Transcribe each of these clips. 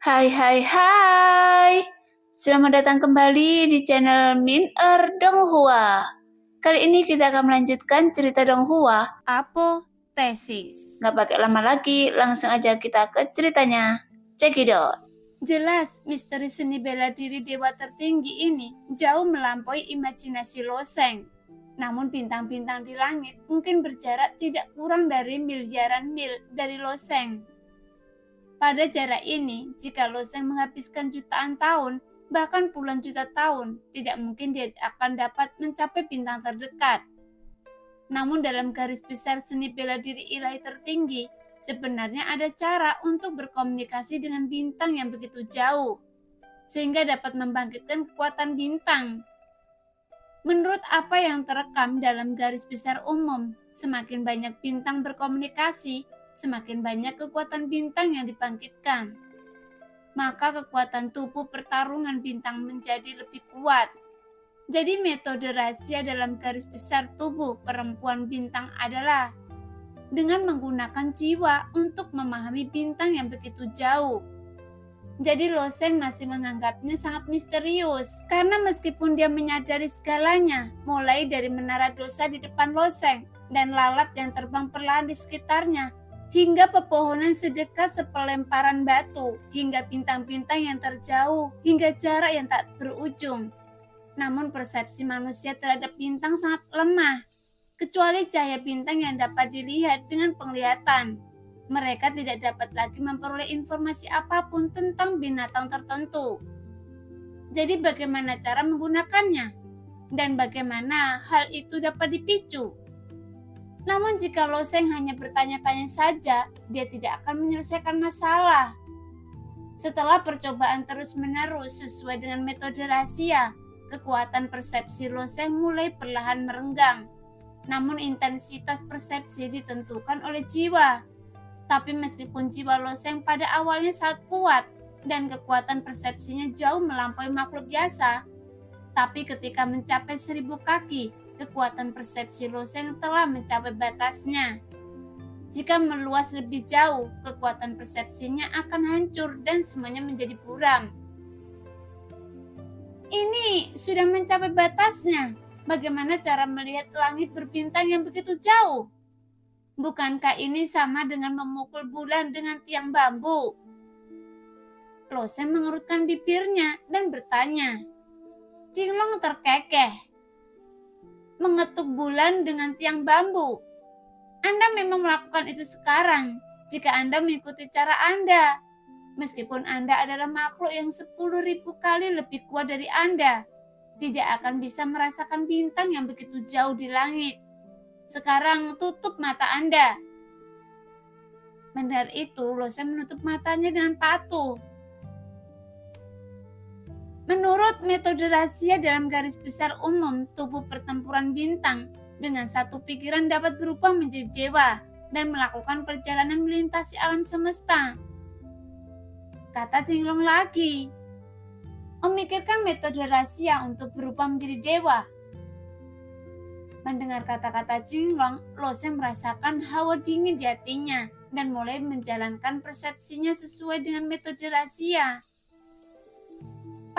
Hai hai hai. Selamat datang kembali di channel Min Donghua. Kali ini kita akan melanjutkan cerita Donghua. Apotesis. Nggak pakai lama lagi, langsung aja kita ke ceritanya. Cekidot. Jelas, misteri seni bela diri dewa tertinggi ini jauh melampaui imajinasi Loseng. Namun bintang-bintang di langit mungkin berjarak tidak kurang dari miliaran mil dari Loseng. Pada jarak ini, jika Loseng menghabiskan jutaan tahun, bahkan puluhan juta tahun, tidak mungkin dia akan dapat mencapai bintang terdekat. Namun dalam garis besar seni bela diri ilahi tertinggi, sebenarnya ada cara untuk berkomunikasi dengan bintang yang begitu jauh, sehingga dapat membangkitkan kekuatan bintang. Menurut apa yang terekam dalam garis besar umum, semakin banyak bintang berkomunikasi, semakin banyak kekuatan bintang yang dibangkitkan. Maka kekuatan tubuh pertarungan bintang menjadi lebih kuat. Jadi metode rahasia dalam garis besar tubuh perempuan bintang adalah dengan menggunakan jiwa untuk memahami bintang yang begitu jauh. Jadi Loseng masih menganggapnya sangat misterius, karena meskipun dia menyadari segalanya, mulai dari menara dosa di depan Loseng dan lalat yang terbang perlahan di sekitarnya, hingga pepohonan sedekat sepelemparan batu, hingga bintang-bintang yang terjauh, hingga jarak yang tak berujung. Namun persepsi manusia terhadap bintang sangat lemah, kecuali cahaya bintang yang dapat dilihat dengan penglihatan. Mereka tidak dapat lagi memperoleh informasi apapun tentang binatang tertentu. Jadi bagaimana cara menggunakannya? Dan bagaimana hal itu dapat dipicu? Namun jika Loseng hanya bertanya-tanya saja, dia tidak akan menyelesaikan masalah. Setelah percobaan terus-menerus sesuai dengan metode rahasia, kekuatan persepsi Loseng mulai perlahan merenggang. Namun intensitas persepsi ditentukan oleh jiwa. Tapi meskipun jiwa Loseng pada awalnya sangat kuat dan kekuatan persepsinya jauh melampaui makhluk biasa, tapi ketika mencapai 1000 kaki, kekuatan persepsi Loseng telah mencapai batasnya. Jika meluas lebih jauh, kekuatan persepsinya akan hancur dan semuanya menjadi buram. Ini sudah mencapai batasnya. Bagaimana cara melihat langit berbintang yang begitu jauh? Bukankah ini sama dengan memukul bulan dengan tiang bambu? Loseng mengerutkan bibirnya dan bertanya. Jinglong terkekeh. Mengetuk bulan dengan tiang bambu. Anda memang melakukan itu sekarang, jika Anda mengikuti cara Anda. Meskipun Anda adalah makhluk yang 10.000 kali lebih kuat dari Anda, tidak akan bisa merasakan bintang yang begitu jauh di langit. Sekarang tutup mata Anda. Mendengar itu, Loseng menutup matanya dengan patuh. Menurut metode rahasia dalam garis besar umum tubuh pertempuran bintang, dengan satu pikiran dapat berubah menjadi dewa dan melakukan perjalanan melintasi alam semesta. Kata Jinglong lagi. Memikirkan metode rahasia untuk berubah menjadi dewa. Mendengar kata-kata Jinglong, Loseng merasakan hawa dingin di hatinya dan mulai menjalankan persepsinya sesuai dengan metode rahasia.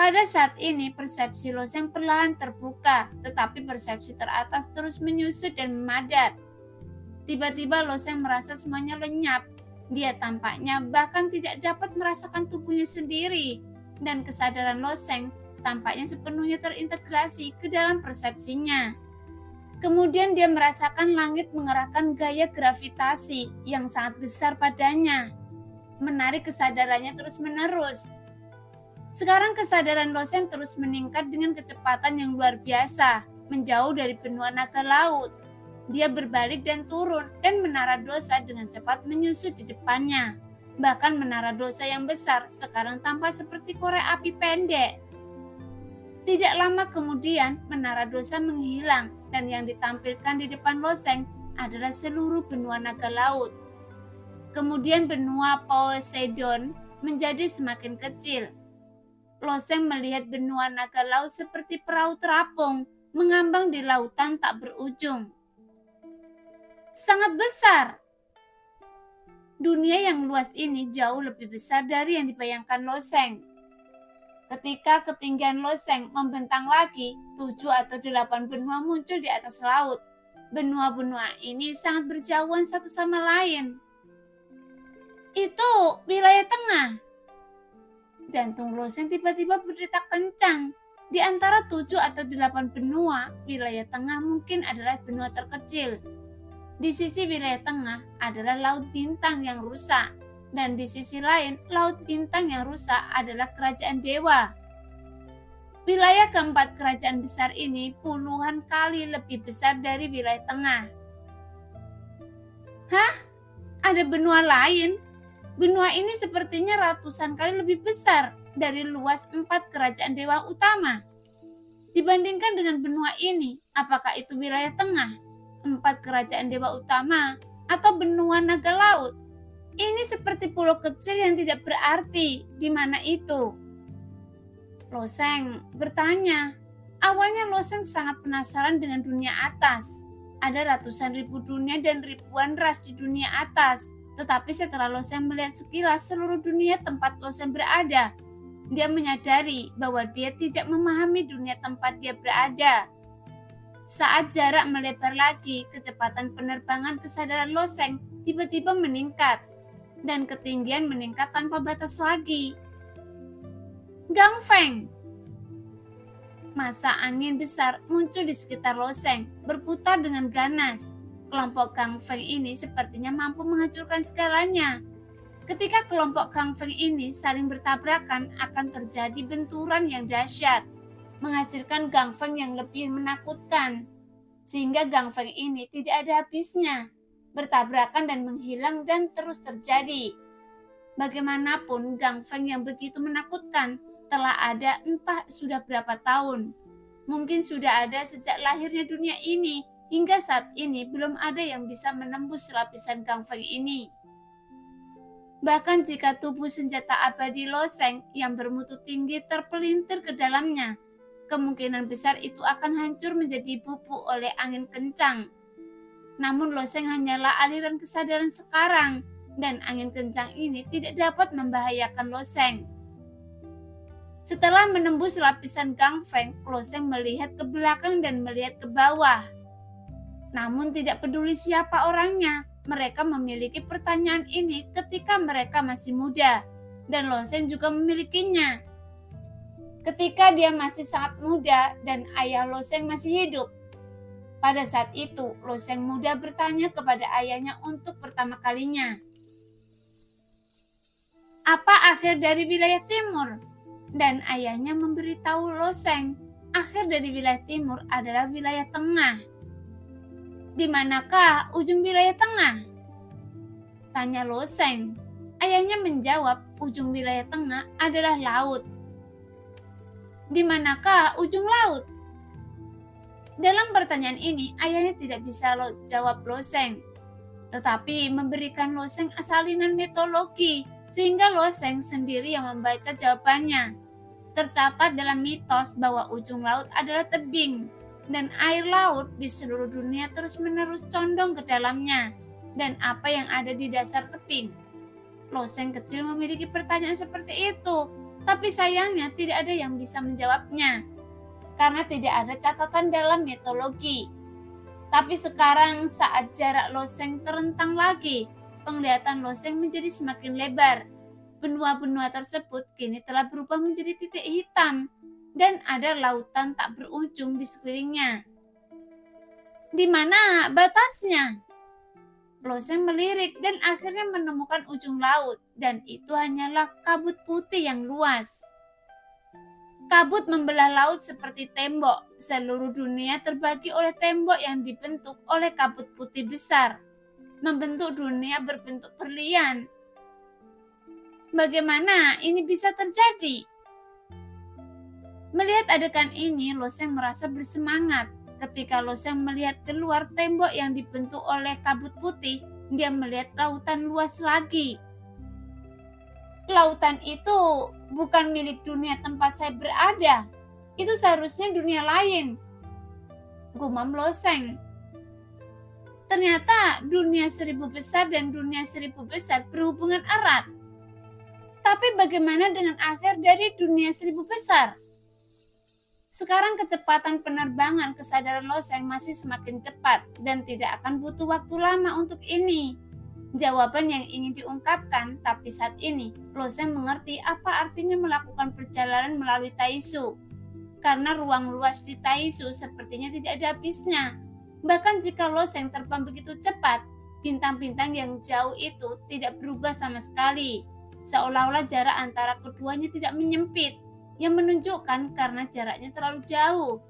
Pada saat ini persepsi Loseng perlahan terbuka, tetapi persepsi teratas terus menyusut dan memadat. Tiba-tiba Loseng merasa semuanya lenyap. Dia tampaknya bahkan tidak dapat merasakan tubuhnya sendiri, dan kesadaran Loseng tampaknya sepenuhnya terintegrasi ke dalam persepsinya. Kemudian dia merasakan langit mengerahkan gaya gravitasi yang sangat besar padanya, menarik kesadarannya terus-menerus. Sekarang kesadaran Loseng terus meningkat dengan kecepatan yang luar biasa, menjauh dari benua naga laut. Dia berbalik dan turun, dan menara dosa dengan cepat menyusut di depannya. Bahkan menara dosa yang besar sekarang tampak seperti korek api pendek. Tidak lama kemudian, menara dosa menghilang, dan yang ditampilkan di depan Loseng adalah seluruh benua naga laut. Kemudian benua Poseidon menjadi semakin kecil. Loseng melihat benua naga laut seperti perahu terapung, mengambang di lautan tak berujung. Sangat besar. Dunia yang luas ini jauh lebih besar dari yang dibayangkan Loseng. Ketika ketinggian Loseng membentang lagi, 7 atau 8 benua muncul di atas laut. Benua-benua ini sangat berjauhan satu sama lain. Itu wilayah tengah. Jantung Loseng tiba-tiba berdetak kencang. Di antara 7 atau 8 benua, wilayah tengah mungkin adalah benua terkecil. Di sisi wilayah tengah adalah Laut Bintang yang rusak, dan di sisi lain Laut Bintang yang rusak adalah kerajaan dewa. Wilayah keempat kerajaan besar ini puluhan kali lebih besar dari wilayah tengah. Hah? Ada benua lain? Benua ini sepertinya ratusan kali lebih besar dari luas 4 kerajaan dewa utama. Dibandingkan dengan benua ini, apakah itu wilayah tengah, 4 kerajaan dewa utama, atau benua naga laut? Ini seperti pulau kecil yang tidak berarti. Di mana itu? Loseng bertanya. Awalnya Loseng sangat penasaran dengan dunia atas. Ada ratusan ribu dunia dan ribuan ras di dunia atas. Tetapi setelah Loseng melihat sekilas seluruh dunia tempat Loseng berada, dia menyadari bahwa dia tidak memahami dunia tempat dia berada. Saat jarak melebar lagi, kecepatan penerbangan kesadaran Loseng tiba-tiba meningkat, dan ketinggian meningkat tanpa batas lagi. Gangfeng. Masa angin besar muncul di sekitar Loseng, berputar dengan ganas. Kelompok Gangfeng ini sepertinya mampu menghancurkan segalanya. Ketika kelompok Gangfeng ini saling bertabrakan, akan terjadi benturan yang dahsyat, menghasilkan Gangfeng yang lebih menakutkan, sehingga Gangfeng ini tidak ada habisnya, bertabrakan dan menghilang dan terus terjadi. Bagaimanapun, Gangfeng yang begitu menakutkan telah ada entah sudah berapa tahun. Mungkin sudah ada sejak lahirnya dunia ini, hingga saat ini belum ada yang bisa menembus lapisan Gangfeng ini. Bahkan jika tubuh senjata abadi Loseng yang bermutu tinggi terpelintir ke dalamnya, kemungkinan besar itu akan hancur menjadi bubuk oleh angin kencang. Namun Loseng hanyalah aliran kesadaran sekarang, dan angin kencang ini tidak dapat membahayakan Loseng. Setelah menembus lapisan Gangfeng, Loseng melihat ke belakang dan melihat ke bawah. Namun tidak peduli siapa orangnya, mereka memiliki pertanyaan ini ketika mereka masih muda, dan Loseng juga memilikinya. Ketika dia masih sangat muda dan ayah Loseng masih hidup. Pada saat itu, Loseng muda bertanya kepada ayahnya untuk pertama kalinya. Apa akhir dari wilayah timur? Dan ayahnya memberitahu Loseng, akhir dari wilayah timur adalah wilayah tengah. Di manakah ujung wilayah tengah? Tanya Loseng. Ayahnya menjawab, ujung wilayah tengah adalah laut. Di manakah ujung laut? Dalam pertanyaan ini, ayahnya tidak bisa jawab Loseng, tetapi memberikan Loseng salinan mitologi, sehingga Loseng sendiri yang membaca jawabannya. Tercatat dalam mitos bahwa ujung laut adalah tebing, dan air laut di seluruh dunia terus-menerus condong ke dalamnya, dan apa yang ada di dasar tebing. Loseng kecil memiliki pertanyaan seperti itu, tapi sayangnya tidak ada yang bisa menjawabnya, karena tidak ada catatan dalam mitologi. Tapi sekarang saat jarak Loseng terentang lagi, penglihatan Loseng menjadi semakin lebar. Benua-benua tersebut kini telah berubah menjadi titik hitam, dan ada lautan tak berujung di sekelilingnya. Di mana batasnya? Loseng melirik dan akhirnya menemukan ujung laut, dan itu hanyalah kabut putih yang luas. Kabut membelah laut seperti tembok. Seluruh dunia terbagi oleh tembok yang dibentuk oleh kabut putih besar, membentuk dunia berbentuk berlian. Bagaimana ini bisa terjadi? Melihat adegan ini, Loseng merasa bersemangat. Ketika Loseng melihat keluar tembok yang dibentuk oleh kabut putih, dia melihat lautan luas lagi. Lautan itu bukan milik dunia tempat saya berada. Itu seharusnya dunia lain, gumam Loseng. Ternyata dunia seribu besar dan dunia seribu besar berhubungan erat. Tapi bagaimana dengan akhir dari dunia seribu besar? Sekarang kecepatan penerbangan kesadaran Loseng masih semakin cepat dan tidak akan butuh waktu lama untuk ini. Jawaban yang ingin diungkapkan, tapi saat ini Loseng mengerti apa artinya melakukan perjalanan melalui Taisu. Karena ruang luas di Taisu sepertinya tidak ada habisnya. Bahkan jika Loseng terbang begitu cepat, bintang-bintang yang jauh itu tidak berubah sama sekali. Seolah-olah jarak antara keduanya tidak menyempit, yang menunjukkan karena jaraknya terlalu jauh.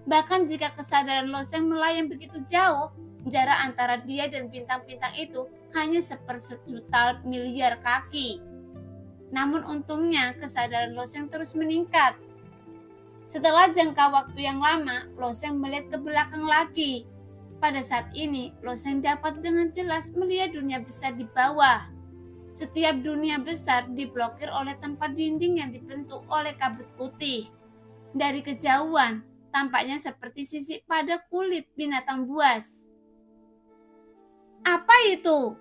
Bahkan jika kesadaran Loseng melayang begitu jauh, jarak antara dia dan bintang-bintang itu hanya 1/1 miliar kaki. Namun untungnya kesadaran Loseng terus meningkat. Setelah jangka waktu yang lama, Loseng melihat ke belakang lagi. Pada saat ini, Loseng dapat dengan jelas melihat dunia besar di bawah. Setiap dunia besar diblokir oleh tempat dinding yang dibentuk oleh kabut putih. Dari kejauhan, tampaknya seperti sisik pada kulit binatang buas. Apa itu?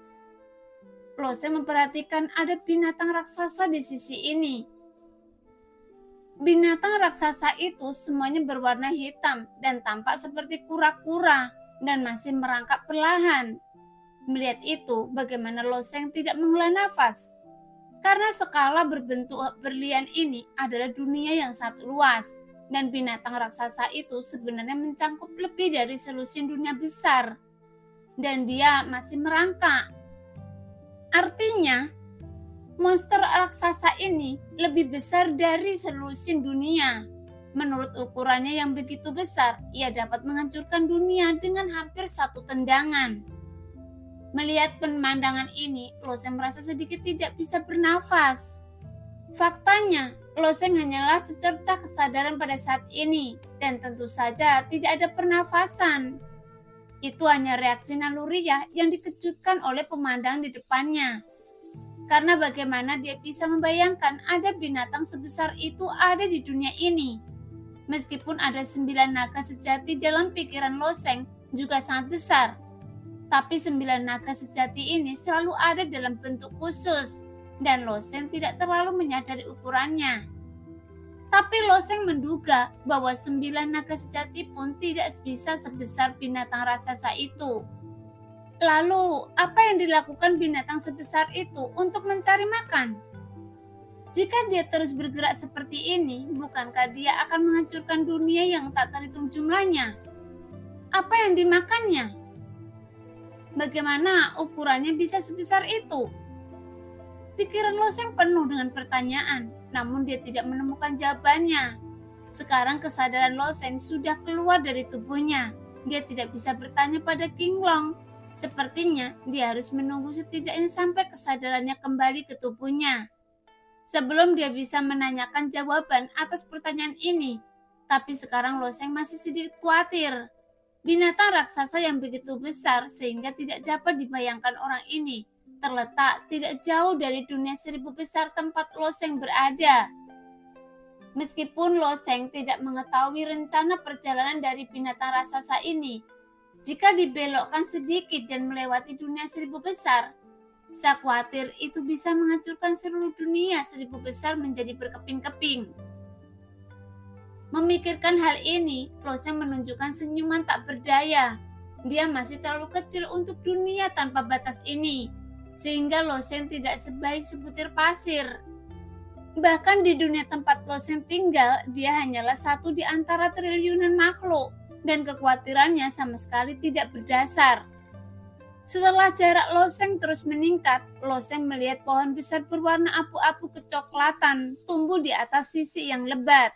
Loseng memperhatikan ada binatang raksasa di sisi ini. Binatang raksasa itu semuanya berwarna hitam dan tampak seperti kura-kura dan masih merangkak perlahan. Melihat itu, bagaimana Loseng tidak menghela nafas. Karena skala berbentuk berlian ini adalah dunia yang sangat luas, dan binatang raksasa itu sebenarnya mencangkup lebih dari selusin dunia besar. Dan dia masih merangkak. Artinya, monster raksasa ini lebih besar dari selusin dunia. Menurut ukurannya yang begitu besar, ia dapat menghancurkan dunia dengan hampir satu tendangan. Melihat pemandangan ini, Loseng merasa sedikit tidak bisa bernafas. Faktanya, Loseng hanyalah secercah kesadaran pada saat ini, dan tentu saja tidak ada pernafasan. Itu hanya reaksi naluriah yang dikejutkan oleh pemandangan di depannya. Karena bagaimana dia bisa membayangkan ada binatang sebesar itu ada di dunia ini. Meskipun ada 9 naga sejati dalam pikiran Loseng juga sangat besar. Tapi 9 naga sejati ini selalu ada dalam bentuk khusus, dan Loseng tidak terlalu menyadari ukurannya. Tapi Loseng menduga bahwa 9 naga sejati pun tidak bisa sebesar binatang raksasa itu. Lalu, apa yang dilakukan binatang sebesar itu untuk mencari makan? Jika dia terus bergerak seperti ini, bukankah dia akan menghancurkan dunia yang tak terhitung jumlahnya? Apa yang dimakannya? Bagaimana ukurannya bisa sebesar itu? Pikiran Loseng penuh dengan pertanyaan, namun dia tidak menemukan jawabannya. Sekarang kesadaran Loseng sudah keluar dari tubuhnya. Dia tidak bisa bertanya pada King Long. Sepertinya dia harus menunggu setidaknya sampai kesadarannya kembali ke tubuhnya. Sebelum dia bisa menanyakan jawaban atas pertanyaan ini. Tapi sekarang Loseng masih sedikit khawatir. Binatang raksasa yang begitu besar sehingga tidak dapat dibayangkan orang ini terletak tidak jauh dari dunia 1000 besar tempat Loseng berada. Meskipun Loseng tidak mengetahui rencana perjalanan dari binatang raksasa ini, jika dibelokkan sedikit dan melewati dunia 1000 besar, saya khawatir itu bisa menghancurkan seluruh dunia 1000 besar menjadi berkeping-keping. Memikirkan hal ini, Loseng menunjukkan senyuman tak berdaya. Dia masih terlalu kecil untuk dunia tanpa batas ini, sehingga Loseng tidak sebaik sebutir pasir. Bahkan di dunia tempat Loseng tinggal, dia hanyalah satu di antara triliunan makhluk, dan kekhawatirannya sama sekali tidak berdasar. Setelah jarak Loseng terus meningkat, Loseng melihat pohon besar berwarna abu-abu kecoklatan tumbuh di atas sisi yang lebat.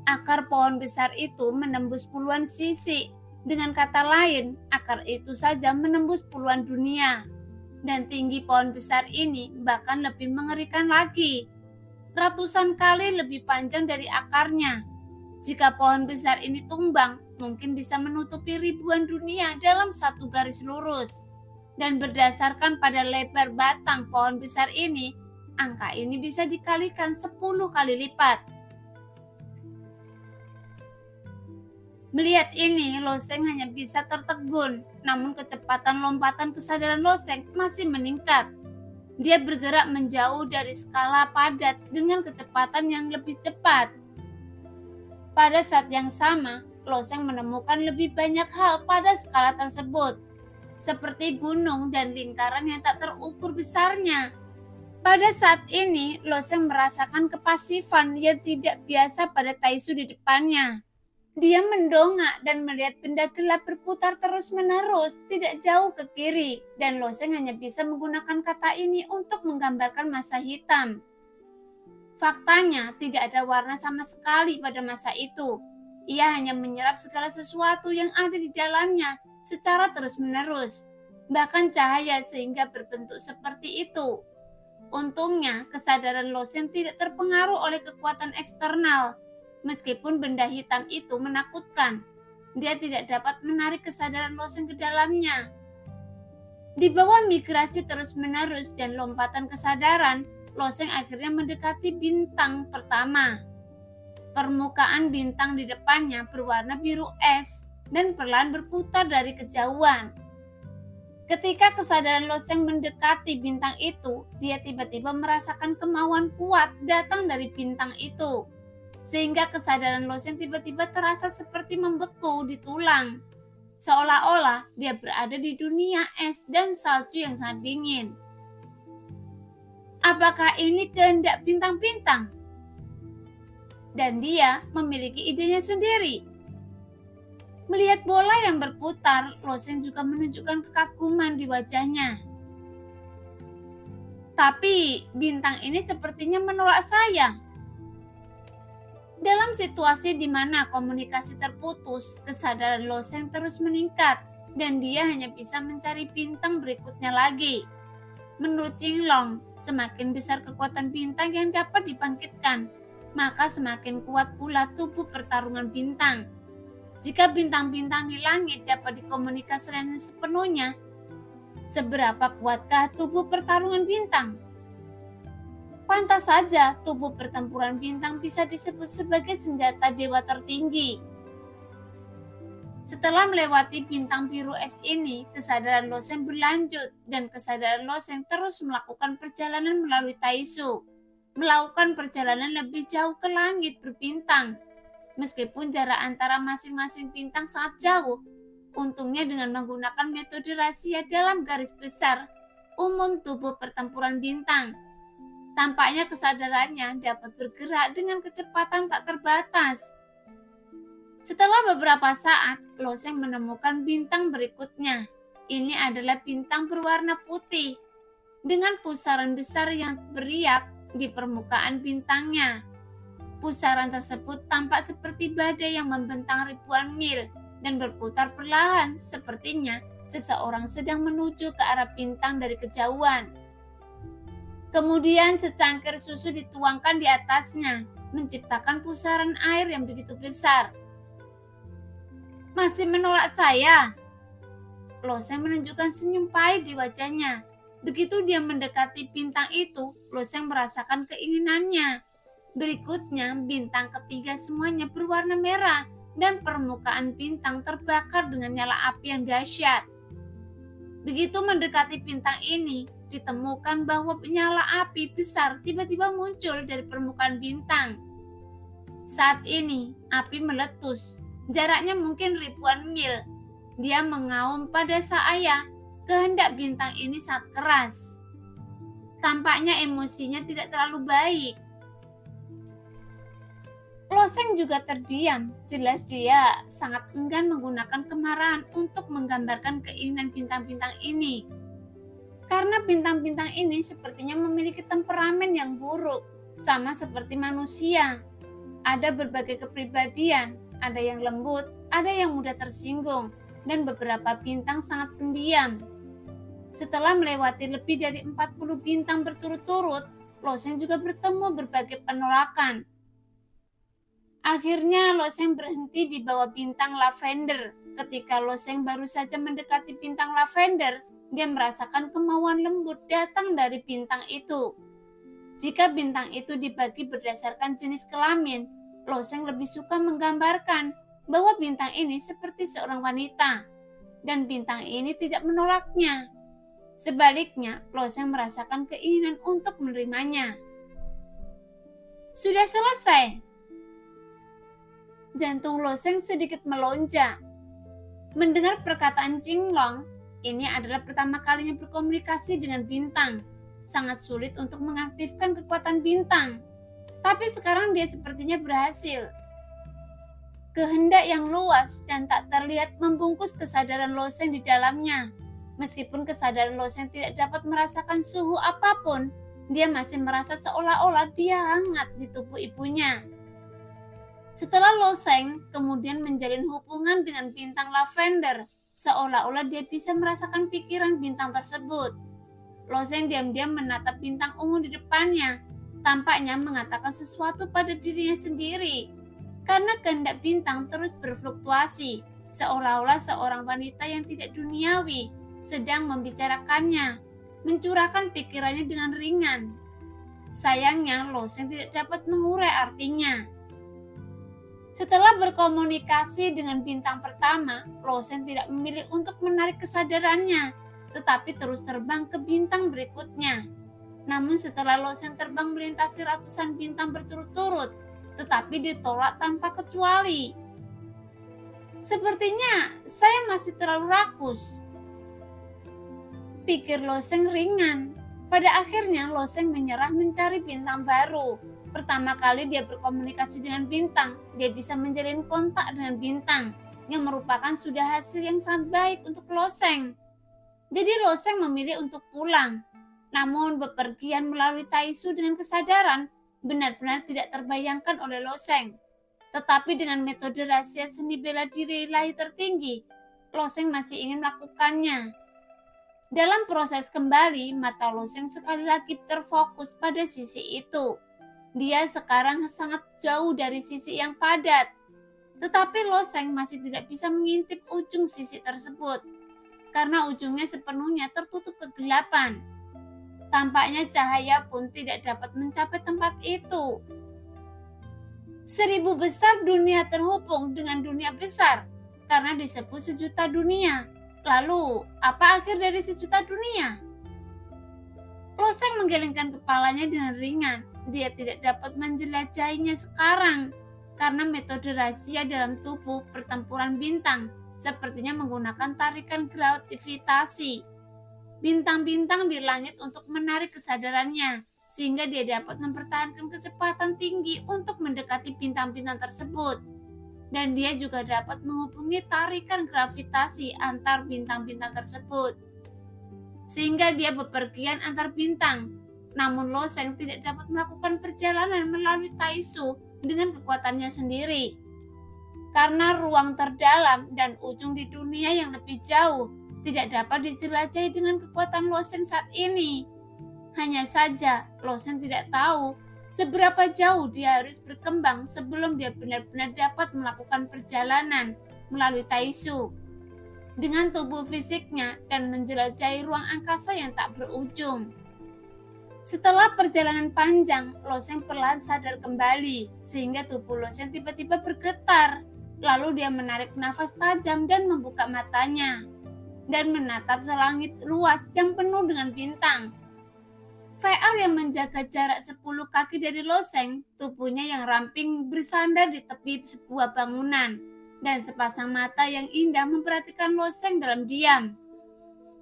Akar pohon besar itu menembus puluhan sisi. Dengan kata lain, akar itu saja menembus puluhan dunia. Dan tinggi pohon besar ini bahkan lebih mengerikan lagi. Ratusan kali lebih panjang dari akarnya. Jika pohon besar ini tumbang, mungkin bisa menutupi ribuan dunia dalam satu garis lurus. Dan berdasarkan pada lebar batang pohon besar ini, angka ini bisa dikalikan 10 kali lipat. Melihat ini, Loseng hanya bisa tertegun, namun kecepatan lompatan kesadaran Loseng masih meningkat. Dia bergerak menjauh dari skala padat dengan kecepatan yang lebih cepat. Pada saat yang sama, Loseng menemukan lebih banyak hal pada skala tersebut, seperti gunung dan lingkaran yang tak terukur besarnya. Pada saat ini, Loseng merasakan kepasifan yang tidak biasa pada Taisu di depannya. Dia mendongak dan melihat benda gelap berputar terus-menerus, tidak jauh ke kiri, dan Loseng hanya bisa menggunakan kata ini untuk menggambarkan masa hitam. Faktanya, tidak ada warna sama sekali pada masa itu. Ia hanya menyerap segala sesuatu yang ada di dalamnya secara terus-menerus, bahkan cahaya sehingga berbentuk seperti itu. Untungnya, kesadaran Loseng tidak terpengaruh oleh kekuatan eksternal. Meskipun benda hitam itu menakutkan, dia tidak dapat menarik kesadaran Loseng ke dalamnya. Di bawah migrasi terus-menerus dan lompatan kesadaran, Loseng akhirnya mendekati bintang pertama. Permukaan bintang di depannya berwarna biru es dan perlahan berputar dari kejauhan. Ketika kesadaran Loseng mendekati bintang itu, dia tiba-tiba merasakan kemauan kuat datang dari bintang itu. Sehingga kesadaran Loseng tiba-tiba terasa seperti membeku di tulang. Seolah-olah dia berada di dunia es dan salju yang sangat dingin. Apakah ini kehendak bintang-bintang? Dan dia memiliki idenya sendiri. Melihat bola yang berputar, Loseng juga menunjukkan kekaguman di wajahnya. Tapi bintang ini sepertinya menolak saya. Dalam situasi di mana komunikasi terputus, kesadaran Loseng terus meningkat dan dia hanya bisa mencari bintang berikutnya lagi. Menurut Qinglong, semakin besar kekuatan bintang yang dapat dibangkitkan, maka semakin kuat pula tubuh pertarungan bintang. Jika bintang-bintang di langit dapat dikomunikasikan sepenuhnya, seberapa kuatkah tubuh pertarungan bintang? Pantas saja tubuh pertempuran bintang bisa disebut sebagai senjata dewa tertinggi. Setelah melewati bintang biru es ini, kesadaran Loseng berlanjut dan kesadaran Loseng terus melakukan perjalanan melalui Taisu, melakukan perjalanan lebih jauh ke langit berbintang. Meskipun jarak antara masing-masing bintang sangat jauh, untungnya dengan menggunakan metode rahasia dalam garis besar umum tubuh pertempuran bintang, tampaknya kesadarannya dapat bergerak dengan kecepatan tak terbatas. Setelah beberapa saat, Loseng menemukan bintang berikutnya. Ini adalah bintang berwarna putih, dengan pusaran besar yang beriak di permukaan bintangnya. Pusaran tersebut tampak seperti badai yang membentang ribuan mil dan berputar perlahan, sepertinya seseorang sedang menuju ke arah bintang dari kejauhan. Kemudian secangkir susu dituangkan di atasnya, menciptakan pusaran air yang begitu besar. Masih menolak saya? Loseng menunjukkan senyum pahit di wajahnya. Begitu dia mendekati bintang itu, Loseng merasakan keinginannya. Berikutnya, bintang ketiga semuanya berwarna merah dan permukaan bintang terbakar dengan nyala api yang dahsyat. Begitu mendekati bintang ini, ditemukan bahwa nyala api besar tiba-tiba muncul dari permukaan bintang. Saat ini, api meletus. Jaraknya mungkin ribuan mil. Dia mengaum pada saya. Kehendak bintang ini sangat keras. Tampaknya emosinya tidak terlalu baik. Loseng juga terdiam. Jelas dia sangat enggan menggunakan kemarahan untuk menggambarkan keinginan bintang-bintang ini. Karena bintang-bintang ini sepertinya memiliki temperamen yang buruk, sama seperti manusia. Ada berbagai kepribadian, ada yang lembut, ada yang mudah tersinggung, dan beberapa bintang sangat pendiam. Setelah melewati lebih dari 40 bintang berturut-turut, Loseng juga bertemu berbagai penolakan. Akhirnya Loseng berhenti di bawah bintang lavender. Ketika Loseng baru saja mendekati bintang lavender, dia merasakan kemauan lembut datang dari bintang itu. Jika bintang itu dibagi berdasarkan jenis kelamin, Loseng lebih suka menggambarkan bahwa bintang ini seperti seorang wanita, dan bintang ini tidak menolaknya. Sebaliknya, Loseng merasakan keinginan untuk menerimanya. Sudah selesai. Jantung Loseng sedikit melonjak. Mendengar perkataan Jinglong, ini adalah pertama kalinya berkomunikasi dengan bintang. Sangat sulit untuk mengaktifkan kekuatan bintang. Tapi sekarang dia sepertinya berhasil. Kehendak yang luas dan tak terlihat membungkus kesadaran Loseng di dalamnya. Meskipun kesadaran Loseng tidak dapat merasakan suhu apapun, dia masih merasa seolah-olah dia hangat di tubuh ibunya. Setelah Loseng kemudian menjalin hubungan dengan bintang lavender, seolah-olah dia bisa merasakan pikiran bintang tersebut. Loseng diam-diam menatap bintang ungu di depannya, tampaknya mengatakan sesuatu pada dirinya sendiri. Karena kehendak bintang terus berfluktuasi, seolah-olah seorang wanita yang tidak duniawi sedang membicarakannya, mencurahkan pikirannya dengan ringan. Sayangnya, Loseng tidak dapat mengurai artinya. Setelah berkomunikasi dengan bintang pertama, Loseng tidak memilih untuk menarik kesadarannya, tetapi terus terbang ke bintang berikutnya. Namun setelah Loseng terbang melintasi ratusan bintang berturut-turut, tetapi ditolak tanpa kecuali. Sepertinya saya masih terlalu rakus, pikir Loseng ringan. Pada akhirnya Loseng menyerah mencari bintang baru. Pertama kali dia berkomunikasi dengan bintang, dia bisa menjalin kontak dengan bintang, yang merupakan sudah hasil yang sangat baik untuk Loseng. Jadi Loseng memilih untuk pulang. Namun bepergian melalui Taisu dengan kesadaran benar-benar tidak terbayangkan oleh Loseng. Tetapi dengan metode rahasia seni bela diri ilahi tertinggi, Loseng masih ingin melakukannya. Dalam proses kembali, mata Loseng sekali lagi terfokus pada sisi itu. Dia sekarang sangat jauh dari sisi yang padat. Tetapi Loseng masih tidak bisa mengintip ujung sisi tersebut, karena ujungnya sepenuhnya tertutup kegelapan. Tampaknya cahaya pun tidak dapat mencapai tempat itu. 1000 besar dunia terhubung dengan dunia besar karena disebut sejuta dunia. Lalu, apa akhir dari sejuta dunia? Loseng menggelengkan kepalanya dengan ringan. Dia tidak dapat menjelajahinya sekarang karena metode rahasia dalam tubuh pertempuran bintang sepertinya menggunakan tarikan gravitasi bintang-bintang di langit untuk menarik kesadarannya, sehingga dia dapat mempertahankan kecepatan tinggi untuk mendekati bintang-bintang tersebut. Dan dia juga dapat menghubungi tarikan gravitasi antar bintang-bintang tersebut, sehingga dia bepergian antar bintang. Namun Loseng tidak dapat melakukan perjalanan melalui Taisu dengan kekuatannya sendiri. Karena ruang terdalam dan ujung di dunia yang lebih jauh tidak dapat dijelajahi dengan kekuatan Loseng saat ini. Hanya saja, Loseng tidak tahu seberapa jauh dia harus berkembang sebelum dia benar-benar dapat melakukan perjalanan melalui Taisu dengan tubuh fisiknya dan menjelajahi ruang angkasa yang tak berujung. Setelah perjalanan panjang, Loseng perlahan sadar kembali, sehingga tubuh Loseng tiba-tiba bergetar. Lalu dia menarik nafas tajam dan membuka matanya dan menatap selangit luas yang penuh dengan bintang. VR yang menjaga jarak 10 kaki dari Loseng, tubuhnya yang ramping bersandar di tepi sebuah bangunan, dan sepasang mata yang indah memperhatikan Loseng dalam diam.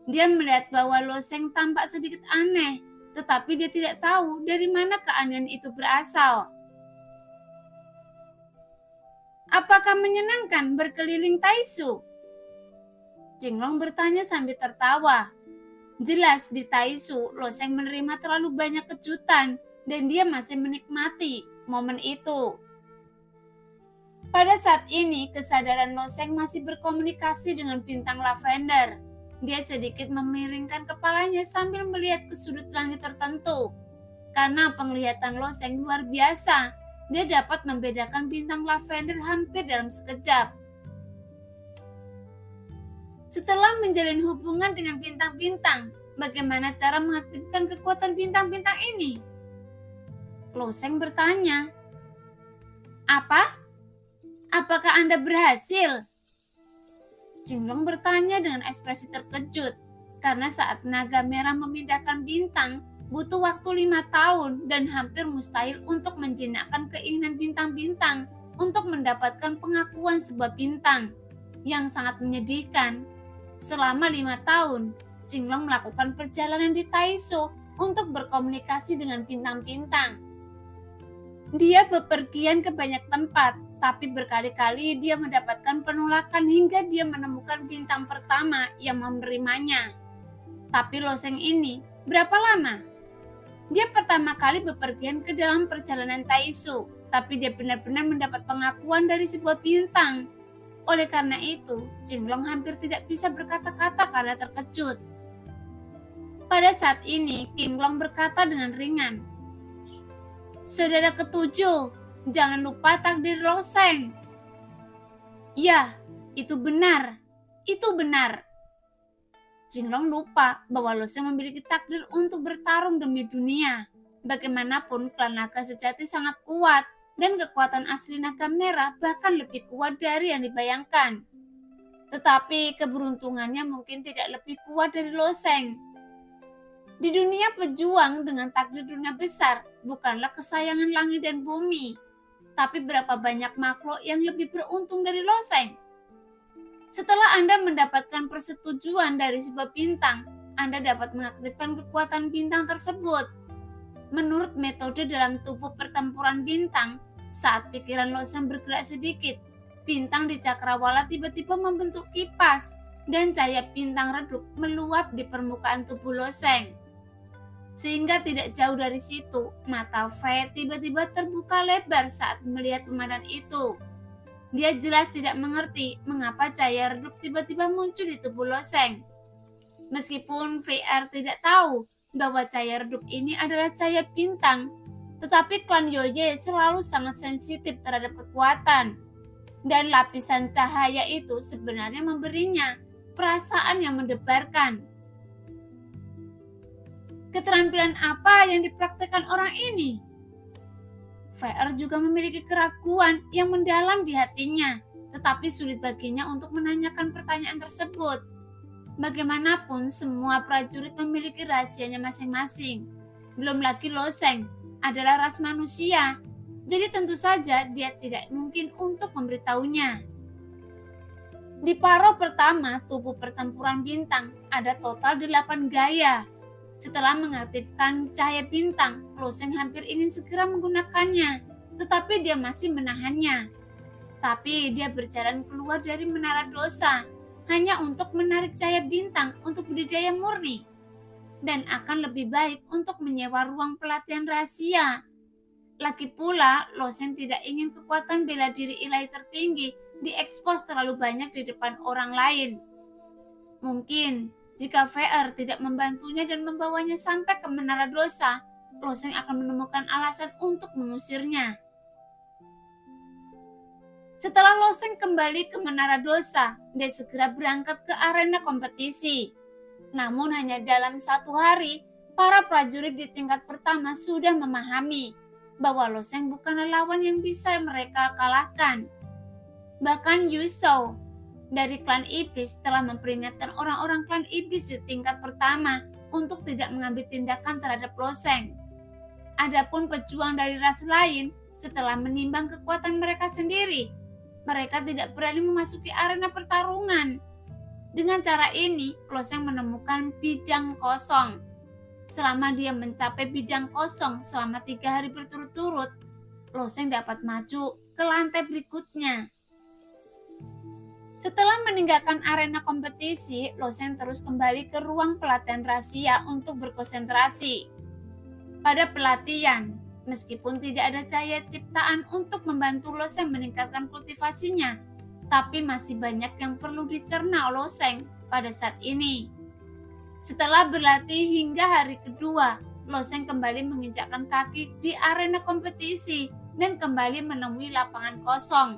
Dia melihat bahwa Loseng tampak sedikit aneh, tetapi dia tidak tahu dari mana keanehan itu berasal. Apakah menyenangkan berkeliling Taisu? Jinglong bertanya sambil tertawa. Jelas di Taisu, Loseng menerima terlalu banyak kejutan dan dia masih menikmati momen itu. Pada saat ini, kesadaran Loseng masih berkomunikasi dengan bintang lavender. Dia sedikit memiringkan kepalanya sambil melihat ke sudut langit tertentu. Karena penglihatan Loseng luar biasa, dia dapat membedakan bintang lavender hampir dalam sekejap. Setelah menjalin hubungan dengan bintang-bintang, bagaimana cara mengaktifkan kekuatan bintang-bintang ini? Loseng bertanya. Apa? Apakah Anda berhasil? Jinglong bertanya dengan ekspresi terkejut, karena saat naga merah memindahkan bintang, butuh waktu 5 tahun dan hampir mustahil untuk menjinakkan keinginan bintang-bintang untuk mendapatkan pengakuan sebuah bintang, yang sangat menyedihkan. Selama 5 tahun, Jinglong melakukan perjalanan di Taisho untuk berkomunikasi dengan bintang-bintang. Dia bepergian ke banyak tempat, tapi berkali-kali dia mendapatkan penolakan hingga dia menemukan bintang pertama yang menerimanya. Tapi Loseng ini, berapa lama? Dia pertama kali bepergian ke dalam perjalanan Taisho, tapi dia benar-benar mendapat pengakuan dari sebuah bintang. Oleh karena itu, Jinglong hampir tidak bisa berkata-kata karena terkejut. Pada saat ini, Jinglong berkata dengan ringan, "Saudara ketujuh, jangan lupa takdir Loseng." Ya, itu benar. Itu benar. Jinglong lupa bahwa Loseng memiliki takdir untuk bertarung demi dunia. Bagaimanapun, klan naga sejati sangat kuat, dan kekuatan asli naga merah bahkan lebih kuat dari yang dibayangkan. Tetapi keberuntungannya mungkin tidak lebih kuat dari Loseng. Di dunia pejuang dengan takdir dunia besar, bukanlah kesayangan langit dan bumi, tapi berapa banyak makhluk yang lebih beruntung dari Loseng. Setelah Anda mendapatkan persetujuan dari sebuah bintang, Anda dapat mengaktifkan kekuatan bintang tersebut. Menurut metode dalam tubuh pertempuran bintang, saat pikiran Loseng bergerak sedikit, bintang di cakrawala tiba-tiba membentuk kipas, dan cahaya bintang redup meluap di permukaan tubuh Loseng. Sehingga tidak jauh dari situ, mata Fei tiba-tiba terbuka lebar saat melihat pemandangan itu. Dia jelas tidak mengerti mengapa cahaya redup tiba-tiba muncul di tubuh Loseng. Meskipun VR tidak tahu bahwa cahaya redup ini adalah cahaya bintang, tetapi klan Yoye selalu sangat sensitif terhadap kekuatan. Dan lapisan cahaya itu sebenarnya memberinya perasaan yang mendebarkan. Keterampilan apa yang dipraktikkan orang ini? VR juga memiliki keraguan yang mendalam di hatinya, tetapi sulit baginya untuk menanyakan pertanyaan tersebut. Bagaimanapun, semua prajurit memiliki rahasianya masing-masing. Belum lagi Loseng adalah ras manusia, jadi tentu saja dia tidak mungkin untuk memberitahunya. Di paro pertama tubuh pertempuran bintang ada total 8 gaya. Setelah mengaktifkan cahaya bintang, Loseng hampir ingin segera menggunakannya, tetapi dia masih menahannya. Tapi dia berjalan keluar dari menara dosa, hanya untuk menarik cahaya bintang untuk budidaya murni. Dan akan lebih baik untuk menyewa ruang pelatihan rahasia. Lagi pula, Loseng tidak ingin kekuatan bela diri ilahi tertinggi diekspos terlalu banyak di depan orang lain. Mungkin jika VR tidak membantunya dan membawanya sampai ke menara dosa, Loseng akan menemukan alasan untuk mengusirnya. Setelah Loseng kembali ke menara dosa, dia segera berangkat ke arena kompetisi. Namun hanya dalam 1 hari, para prajurit di tingkat pertama sudah memahami bahwa Loseng bukanlah lawan yang bisa mereka kalahkan. Bahkan Yu Shou dari klan iblis telah memperingatkan orang-orang klan iblis di tingkat pertama untuk tidak mengambil tindakan terhadap Loseng. Adapun pejuang dari ras lain, setelah menimbang kekuatan mereka sendiri, mereka tidak berani memasuki arena pertarungan. Dengan cara ini, Loseng menemukan bidang kosong. Selama dia mencapai bidang kosong selama 3 hari berturut-turut, Loseng dapat maju ke lantai berikutnya. Setelah meninggalkan arena kompetisi, Loseng terus kembali ke ruang pelatihan rahasia untuk berkonsentrasi. Pada pelatihan, meskipun tidak ada cahaya ciptaan untuk membantu Loseng meningkatkan kultivasinya, tapi masih banyak yang perlu dicerna Loseng pada saat ini. Setelah berlatih hingga hari kedua, Loseng kembali menginjakkan kaki di arena kompetisi dan kembali menemui lapangan kosong.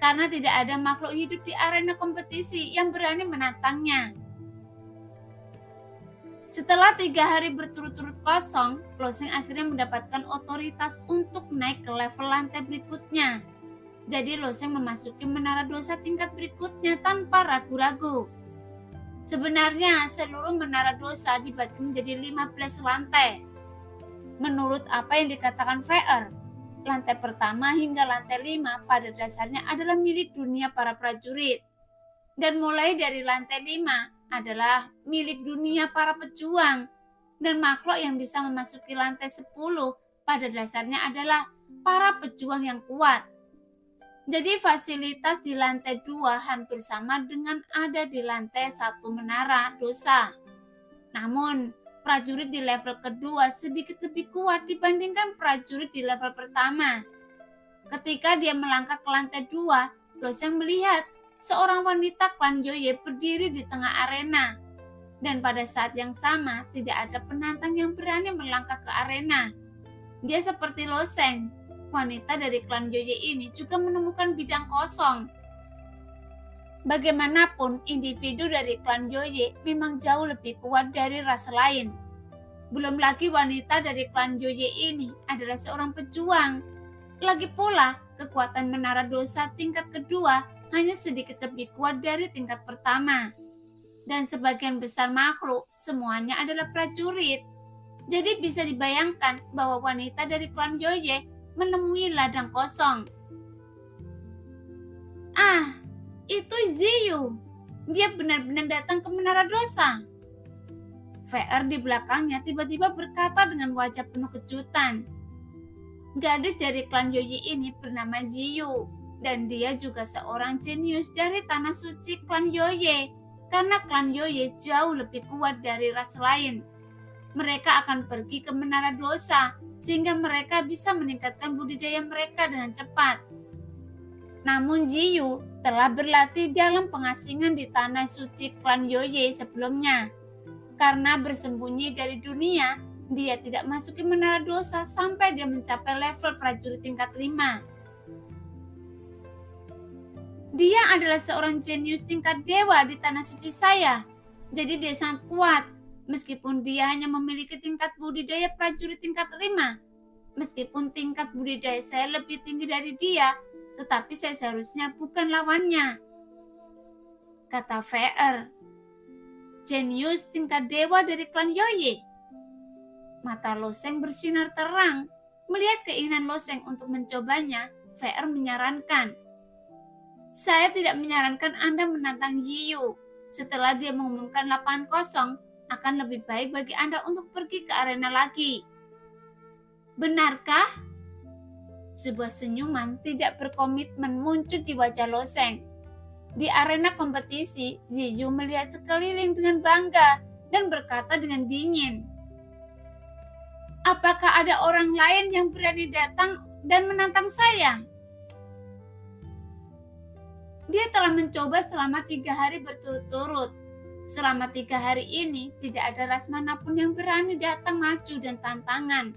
Karena tidak ada makhluk hidup di arena kompetisi yang berani menantangnya. Setelah 3 hari berturut-turut kosong, Loseng akhirnya mendapatkan otoritas untuk naik ke level lantai berikutnya. Jadi Loseng memasuki menara dosa tingkat berikutnya tanpa ragu-ragu. Sebenarnya seluruh menara dosa dibagi menjadi 15 lantai. Menurut apa yang dikatakan VR, lantai pertama hingga lantai 5 pada dasarnya adalah milik dunia para prajurit. Dan mulai dari lantai 5 adalah milik dunia para pejuang. Dan makhluk yang bisa memasuki lantai 10 pada dasarnya adalah para pejuang yang kuat. Jadi fasilitas di lantai 2 hampir sama dengan ada di lantai 1 menara dosa. Namun, prajurit di level kedua sedikit lebih kuat dibandingkan prajurit di level pertama. Ketika dia melangkah ke lantai 2, Loseng melihat seorang wanita klan Yoye berdiri di tengah arena. Dan pada saat yang sama, tidak ada penantang yang berani melangkah ke arena. Dia seperti Loseng. Wanita dari klan Yoye ini juga menemukan bidang kosong. Bagaimanapun, individu dari klan Yoye memang jauh lebih kuat dari ras lain. Belum lagi wanita dari klan Yoye ini adalah seorang pejuang. Lagi pula, kekuatan menara dosa tingkat kedua hanya sedikit lebih kuat dari tingkat pertama. Dan sebagian besar makhluk semuanya adalah prajurit. Jadi bisa dibayangkan bahwa wanita dari klan Yoye menemui ladang kosong. Ah, itu Ziyu. Dia benar-benar datang ke menara dosa. VR di belakangnya tiba-tiba berkata dengan wajah penuh kejutan. Gadis dari klan Yoye ini bernama Ziyu, dan dia juga seorang jenius dari tanah suci klan Yoye, karena klan Yoye jauh lebih kuat dari ras lain. Mereka akan pergi ke menara dosa, sehingga mereka bisa meningkatkan budidaya mereka dengan cepat. Namun Ziyu telah berlatih dalam pengasingan di tanah suci klan Yoye sebelumnya. Karena bersembunyi dari dunia, dia tidak masuki menara dosa sampai dia mencapai level prajurit tingkat 5. Dia adalah seorang jenius tingkat dewa di tanah suci saya. Jadi dia sangat kuat. Meskipun dia hanya memiliki tingkat budidaya prajurit tingkat 5, meskipun tingkat budidaya saya lebih tinggi dari dia, tetapi saya seharusnya bukan lawannya, kata VR. Jenius tingkat dewa dari klan Yoye. Mata Loseng bersinar terang. Melihat keinginan Loseng untuk mencobanya, VR menyarankan, saya tidak menyarankan Anda menantang Ziyu. Setelah dia mengumumkan lapangan kosong, akan lebih baik bagi Anda untuk pergi ke arena lagi. Benarkah? Sebuah senyuman tidak berkomitmen muncul di wajah Loseng. Di arena kompetisi, Ziyu melihat sekeliling dengan bangga dan berkata dengan dingin, apakah ada orang lain yang berani datang dan menantang saya? Dia telah mencoba selama 3 hari berturut-turut. Selama 3 hari ini, tidak ada ras manapun yang berani datang maju dan tantangan.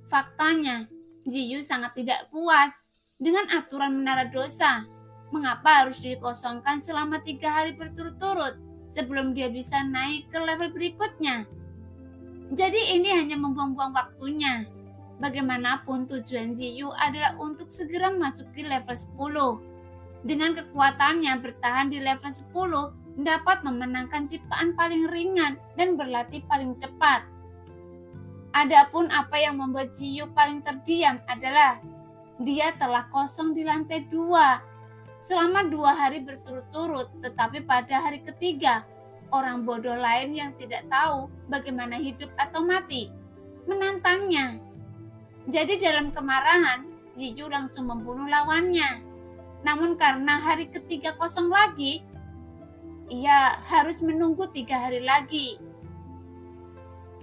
Faktanya, Ziyu sangat tidak puas dengan aturan menara dosa. Mengapa harus dikosongkan selama 3 hari berturut-turut sebelum dia bisa naik ke level berikutnya? Jadi ini hanya membuang-buang waktunya. Bagaimanapun tujuan Ziyu adalah untuk segera memasuki level 10. Dengan kekuatannya bertahan di level 10, dapat memenangkan ciptaan paling ringan dan berlatih paling cepat. Adapun apa yang membuat Ziyu paling terdiam adalah dia telah kosong di lantai 2 selama 2 hari berturut-turut, tetapi pada hari ketiga, orang bodoh lain yang tidak tahu bagaimana hidup atau mati menantangnya. Jadi dalam kemarahan, Ziyu langsung membunuh lawannya. Namun karena hari ketiga kosong lagi, ia harus menunggu 3 hari lagi.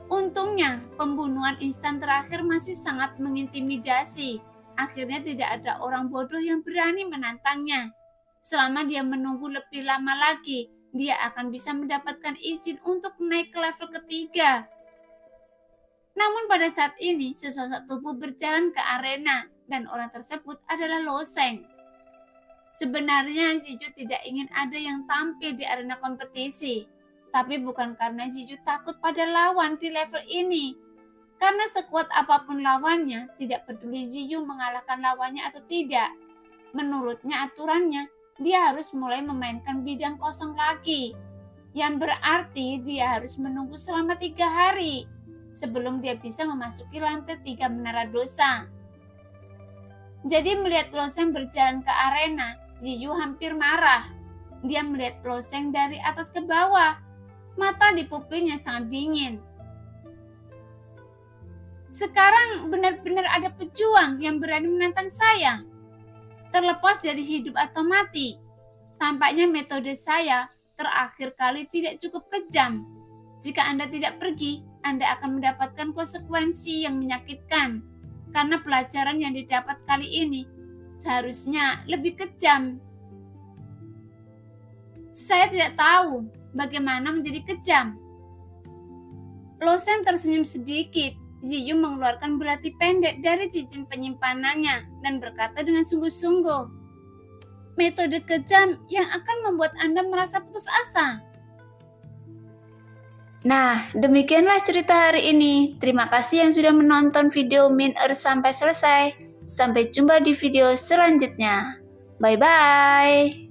Untungnya, pembunuhan instan terakhir masih sangat mengintimidasi. Akhirnya tidak ada orang bodoh yang berani menantangnya. Selama dia menunggu lebih lama lagi, dia akan bisa mendapatkan izin untuk naik ke level ketiga. Namun pada saat ini, sesosok tubuh berjalan ke arena, dan orang tersebut adalah Loseng. Sebenarnya Ziyu tidak ingin ada yang tampil di arena kompetisi, tapi bukan karena Ziyu takut pada lawan di level ini. Karena sekuat apapun lawannya, tidak peduli Ziyu mengalahkan lawannya atau tidak. Menurutnya aturannya, dia harus mulai memainkan bidang kosong lagi. Yang berarti dia harus menunggu selama 3 hari sebelum dia bisa memasuki lantai 3 Menara Dosa. Jadi melihat Loseng berjalan ke arena, Ziyu hampir marah. Dia melihat Loseng dari atas ke bawah. Mata di pupilnya sangat dingin. Sekarang benar-benar ada pejuang yang berani menantang saya. Terlepas dari hidup atau mati, tampaknya metode saya terakhir kali tidak cukup kejam. Jika Anda tidak pergi, Anda akan mendapatkan konsekuensi yang menyakitkan, karena pelajaran yang didapat kali ini seharusnya lebih kejam. Saya tidak tahu bagaimana menjadi kejam. Loseng tersenyum sedikit. Ziyu mengeluarkan belati pendek dari cincin penyimpanannya dan berkata dengan sungguh-sungguh, metode kejam yang akan membuat Anda merasa putus asa. Nah, demikianlah cerita hari ini. Terima kasih yang sudah menonton video Min-er sampai selesai. Sampai jumpa di video selanjutnya. Bye-bye.